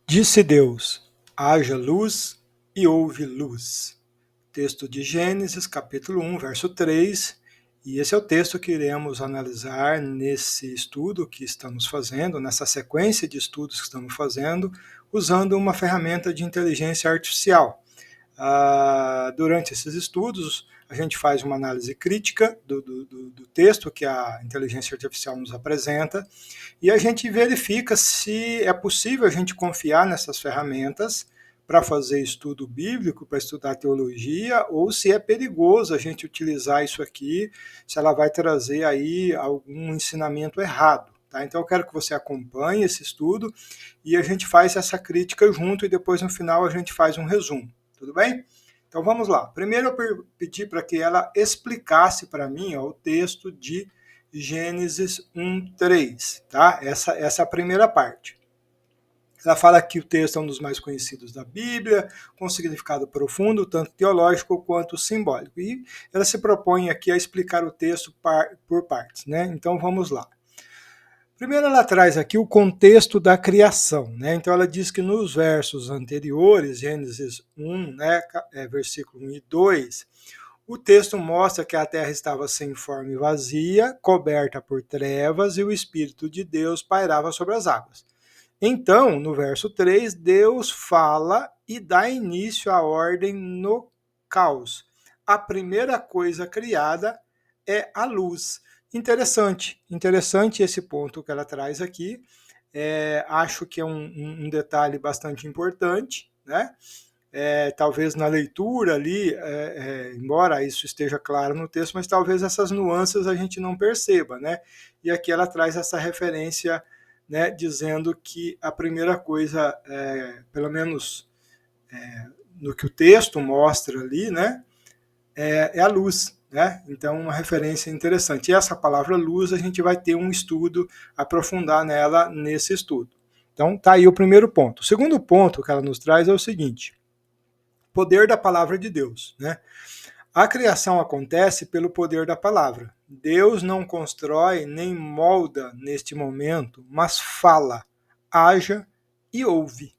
Disse Deus: haja luz e houve luz. Texto de Gênesis, capítulo 1, verso 3. E esse é o texto que iremos analisar nesse estudo que estamos fazendo, nessa sequência de estudos que estamos fazendo, usando uma ferramenta de inteligência artificial. Durante esses estudos, a gente faz uma análise crítica do texto que a inteligência artificial nos apresenta e a gente verifica se é possível a gente confiar nessas ferramentas para fazer estudo bíblico, para estudar teologia, ou se é perigoso a gente utilizar isso aqui, se ela vai trazer aí algum ensinamento errado. Tá? Então eu quero que você acompanhe esse estudo e a gente faz essa crítica junto e depois no final a gente faz um resumo. Tudo bem? Então vamos lá. Primeiro eu pedi para que ela explicasse para mim o texto de Gênesis 1:3, tá? Essa é a primeira parte. Ela fala que o texto é um dos mais conhecidos da Bíblia, com significado profundo, tanto teológico quanto simbólico. E ela se propõe aqui a explicar o texto por partes, né? Então vamos lá. Primeiro ela traz aqui o contexto da criação, né? Então ela diz que nos versos anteriores, Gênesis 1, né, versículo 1 e 2, o texto mostra que a terra estava sem forma e vazia, coberta por trevas, e o Espírito de Deus pairava sobre as águas. Então, no verso 3, Deus fala e dá início à ordem no caos. A primeira coisa criada é a luz. Interessante esse ponto que ela traz aqui. Acho que é um detalhe bastante importante, né? Talvez na leitura ali, embora isso esteja claro no texto, mas talvez essas nuances a gente não perceba, né? E aqui ela traz essa referência, né, dizendo que a primeira coisa, pelo menos no que o texto mostra ali, né, é a luz, né? Então, uma referência interessante. E essa palavra luz, a gente vai ter um estudo, aprofundar nela nesse estudo. Então, tá aí o primeiro ponto. O segundo ponto que ela nos traz é o seguinte: poder da palavra de Deus, né? A criação acontece pelo poder da palavra. Deus não constrói nem molda neste momento, mas fala, haja e ouve.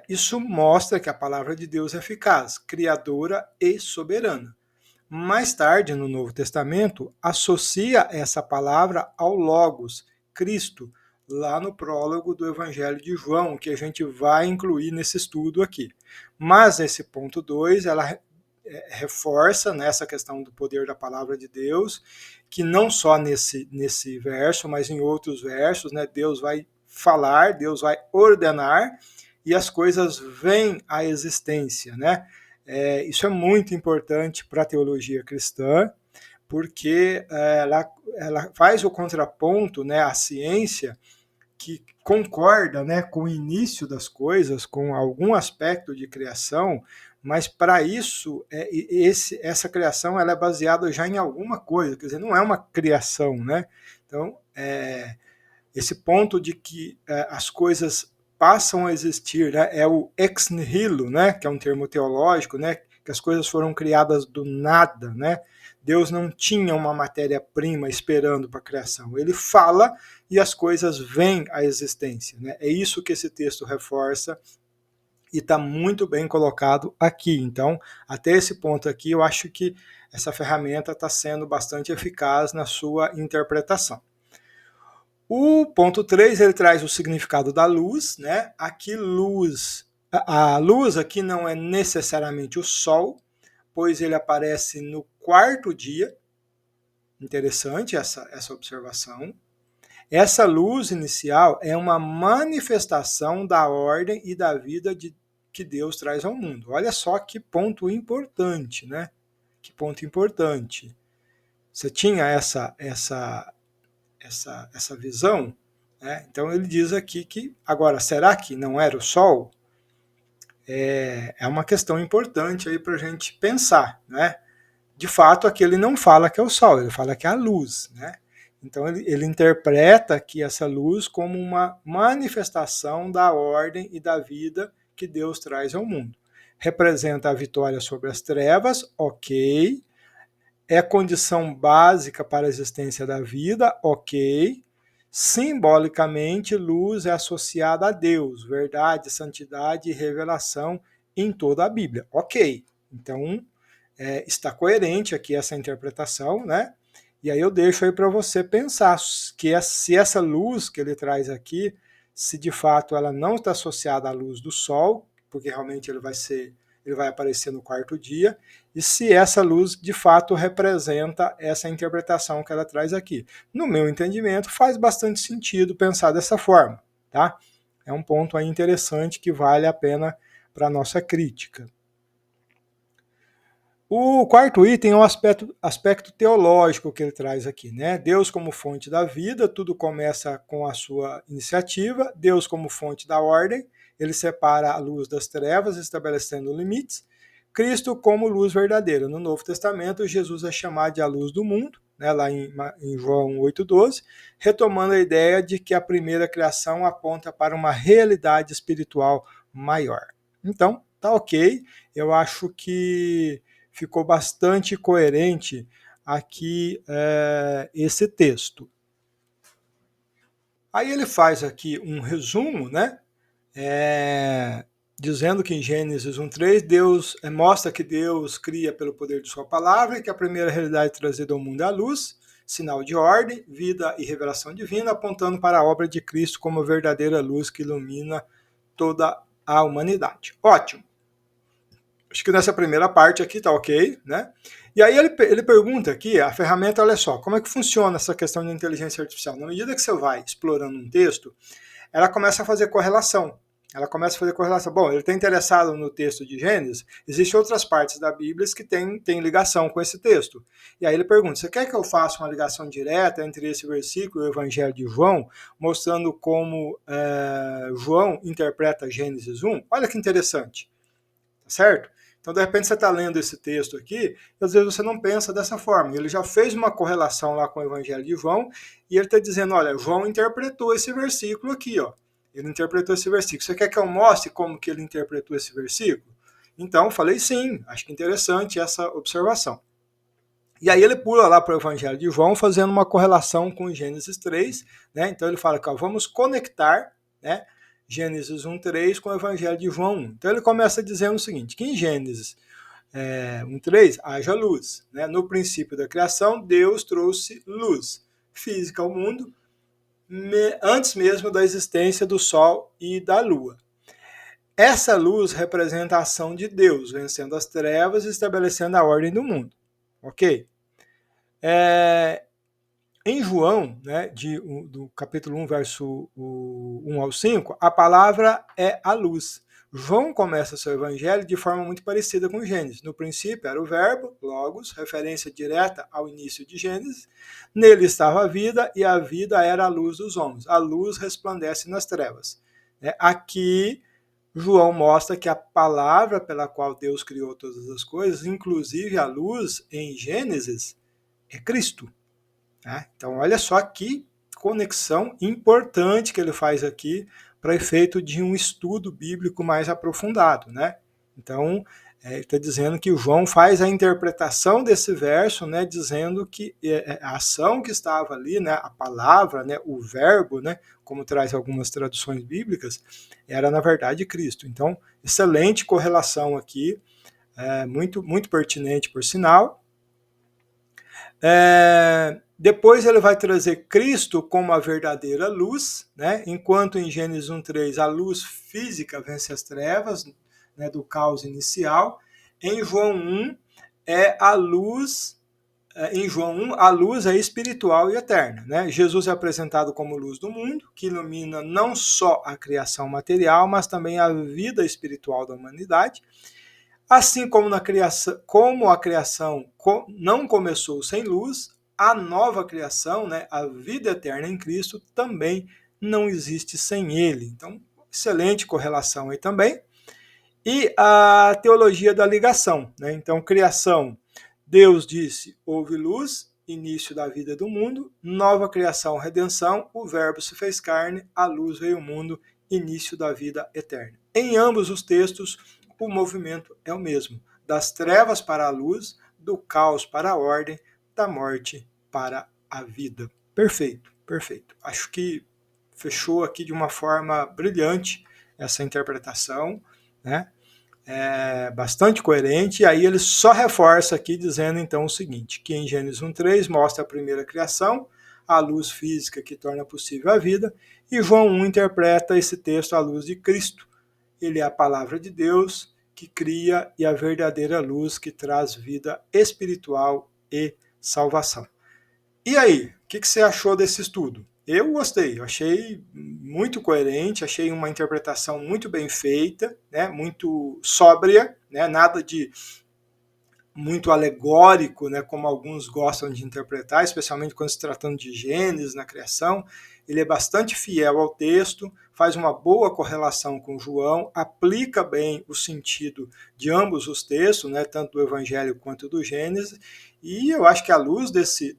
Isso mostra que a palavra de Deus é eficaz, criadora e soberana. Mais tarde, no Novo Testamento, associa essa palavra ao Logos, Cristo, lá no prólogo do Evangelho de João, que a gente vai incluir nesse estudo aqui. Mas nesse ponto 2, ela reforça nessa questão do poder da palavra de Deus, que não só nesse verso, mas em outros versos, né, Deus vai falar, Deus vai ordenar, e as coisas vêm à existência, né? Isso é muito importante para a teologia cristã, porque ela faz o contraponto, né, à ciência, que concorda, né, com o início das coisas, com algum aspecto de criação, mas para isso essa criação ela é baseada já em alguma coisa, quer dizer, não é uma criação, né? Então, esse ponto de que as coisas passam a existir, né, é o ex nihilo, né, que é um termo teológico, né, que as coisas foram criadas do nada, né? Deus não tinha uma matéria-prima esperando para a criação. Ele fala e as coisas vêm à existência, né? É isso que esse texto reforça e está muito bem colocado aqui. Então, até esse ponto aqui, eu acho que essa ferramenta está sendo bastante eficaz na sua interpretação. O ponto 3, ele traz o significado da luz, né? Aqui a luz aqui não é necessariamente o sol, pois ele aparece no quarto dia. Interessante essa observação. Essa luz inicial é uma manifestação da ordem e da vida que Deus traz ao mundo. Olha só que ponto importante, né? Que ponto importante. Você tinha essa visão? Então ele diz aqui que, agora, será que não era o Sol? É uma questão importante aí para a gente pensar, né? De fato, aqui ele não fala que é o Sol, ele fala que é a luz, né? Então ele interpreta aqui essa luz como uma manifestação da ordem e da vida que Deus traz ao mundo. Representa a vitória sobre as trevas, ok. É condição básica para a existência da vida, ok. Simbolicamente, luz é associada a Deus, verdade, santidade e revelação em toda a Bíblia. Ok, então está coerente aqui essa interpretação, né? E aí eu deixo aí para você pensar que se essa luz que ele traz aqui, se de fato ela não está associada à luz do sol, porque realmente ele vai aparecer no quarto dia, e se essa luz de fato representa essa interpretação que ela traz aqui. No meu entendimento, faz bastante sentido pensar dessa forma, tá? É um ponto aí interessante que vale a pena para a nossa crítica. O quarto item é o aspecto teológico que ele traz aqui, né? Deus como fonte da vida, tudo começa com a sua iniciativa. Deus como fonte da ordem, ele separa a luz das trevas, estabelecendo limites. Cristo como luz verdadeira. No Novo Testamento, Jesus é chamado de a luz do mundo, né? Lá em João 8,12, retomando a ideia de que a primeira criação aponta para uma realidade espiritual maior. Então, tá ok. Eu acho que ficou bastante coerente aqui esse texto. Aí ele faz aqui um resumo, né? Dizendo que em Gênesis 1,3 Deus mostra que Deus cria pelo poder de sua palavra e que a primeira realidade trazida ao mundo é a luz, sinal de ordem, vida e revelação divina, apontando para a obra de Cristo como a verdadeira luz que ilumina toda a humanidade. Ótimo. Acho que nessa primeira parte aqui tá ok, né? E aí ele pergunta aqui, a ferramenta, olha só, como é que funciona essa questão de inteligência artificial? Na medida que você vai explorando um texto, ela começa a fazer correlação. Ela começa a fazer correlação. Bom, ele está interessado no texto de Gênesis, existem outras partes da Bíblia que têm ligação com esse texto. E aí ele pergunta, você quer que eu faça uma ligação direta entre esse versículo e o Evangelho de João, mostrando como João interpreta Gênesis 1? Olha que interessante, tá certo? Então, de repente, você está lendo esse texto aqui, e às vezes você não pensa dessa forma. Ele já fez uma correlação lá com o Evangelho de João, e ele está dizendo, olha, João interpretou esse versículo aqui, ó. Ele interpretou esse versículo. Você quer que eu mostre como que ele interpretou esse versículo? Então, falei sim, acho que interessante essa observação. E aí ele pula lá para o Evangelho de João, fazendo uma correlação com Gênesis 3, né? Então ele fala que ó, vamos conectar, né, Gênesis 1,3 com o Evangelho de João 1. Então ele começa dizendo o seguinte, que em Gênesis 1,3 haja luz. Né? No princípio da criação, Deus trouxe luz física ao mundo, antes mesmo da existência do Sol e da Lua. Essa luz representa a ação de Deus, vencendo as trevas e estabelecendo a ordem do mundo. Ok? Em João, né, do capítulo 1, verso 1 ao 5, a palavra é a luz. João começa seu evangelho de forma muito parecida com Gênesis. No princípio era o verbo, logos, referência direta ao início de Gênesis. Nele estava a vida e a vida era a luz dos homens. A luz resplandece nas trevas. Aqui, João mostra que a palavra pela qual Deus criou todas as coisas, inclusive a luz em Gênesis, é Cristo. Então, olha só que conexão importante que ele faz aqui para efeito de um estudo bíblico mais aprofundado. Né? Então, ele está dizendo que o João faz a interpretação desse verso, né, dizendo que a ação que estava ali, né, a palavra, né, o verbo, né, como traz algumas traduções bíblicas, era na verdade Cristo. Então, excelente correlação aqui, muito, muito pertinente por sinal. Depois ele vai trazer Cristo como a verdadeira luz, né? Enquanto em Gênesis 1,3 a luz física vence as trevas, né, do caos inicial. Em João 1 a luz a luz é espiritual e eterna. Né? Jesus é apresentado como luz do mundo, que ilumina não só a criação material, mas também a vida espiritual da humanidade. Assim como a criação não começou sem luz, a nova criação, né, a vida eterna em Cristo, também não existe sem ele. Então, excelente correlação aí também. E a teologia da ligação. Né? Então, criação, Deus disse, houve luz, início da vida do mundo, nova criação, redenção, o verbo se fez carne, a luz veio ao mundo, início da vida eterna. Em ambos os textos, o movimento é o mesmo, das trevas para a luz, do caos para a ordem, da morte para a vida. Perfeito. Perfeito. Acho que fechou aqui de uma forma brilhante essa interpretação, né? Bastante coerente, e aí ele só reforça aqui dizendo então o seguinte, que em Gênesis 1:3 mostra a primeira criação, a luz física que torna possível a vida, e João 1 interpreta esse texto à luz de Cristo. Ele é a palavra de Deus que cria e a verdadeira luz que traz vida espiritual e salvação. E aí, o que você achou desse estudo? Eu gostei, eu achei muito coerente, achei uma interpretação muito bem feita, né, muito sóbria, né, nada de muito alegórico, né, como alguns gostam de interpretar, especialmente quando se tratando de Gênesis na criação. Ele é bastante fiel ao texto, faz uma boa correlação com João, aplica bem o sentido de ambos os textos, né, tanto do Evangelho quanto do Gênesis, e eu acho que à luz desse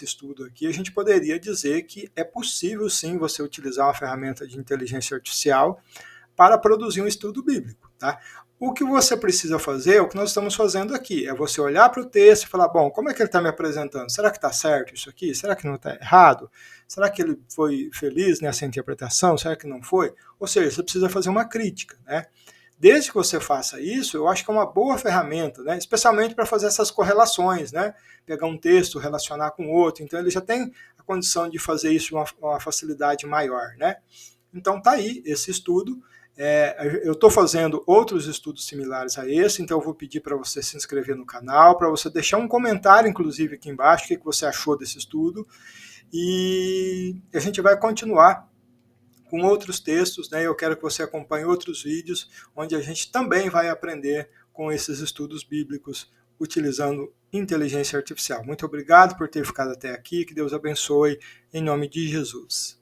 estudo aqui, a gente poderia dizer que é possível sim você utilizar uma ferramenta de inteligência artificial para produzir um estudo bíblico. Tá? O que você precisa fazer é o que nós estamos fazendo aqui, é você olhar para o texto e falar, bom, como é que ele está me apresentando? Será que está certo isso aqui? Será que não está errado? Será que ele foi feliz nessa interpretação? Será que não foi? Ou seja, você precisa fazer uma crítica, né? Desde que você faça isso, eu acho que é uma boa ferramenta, né? Especialmente para fazer essas correlações, né? Pegar um texto, relacionar com outro, então ele já tem a condição de fazer isso de uma facilidade maior, né? Então tá aí esse estudo. Eu estou fazendo outros estudos similares a esse, então eu vou pedir para você se inscrever no canal, para você deixar um comentário, inclusive, aqui embaixo, o que você achou desse estudo, e a gente vai continuar com outros textos, né? Eu quero que você acompanhe outros vídeos, onde a gente também vai aprender com esses estudos bíblicos, utilizando inteligência artificial. Muito obrigado por ter ficado até aqui, que Deus abençoe, em nome de Jesus.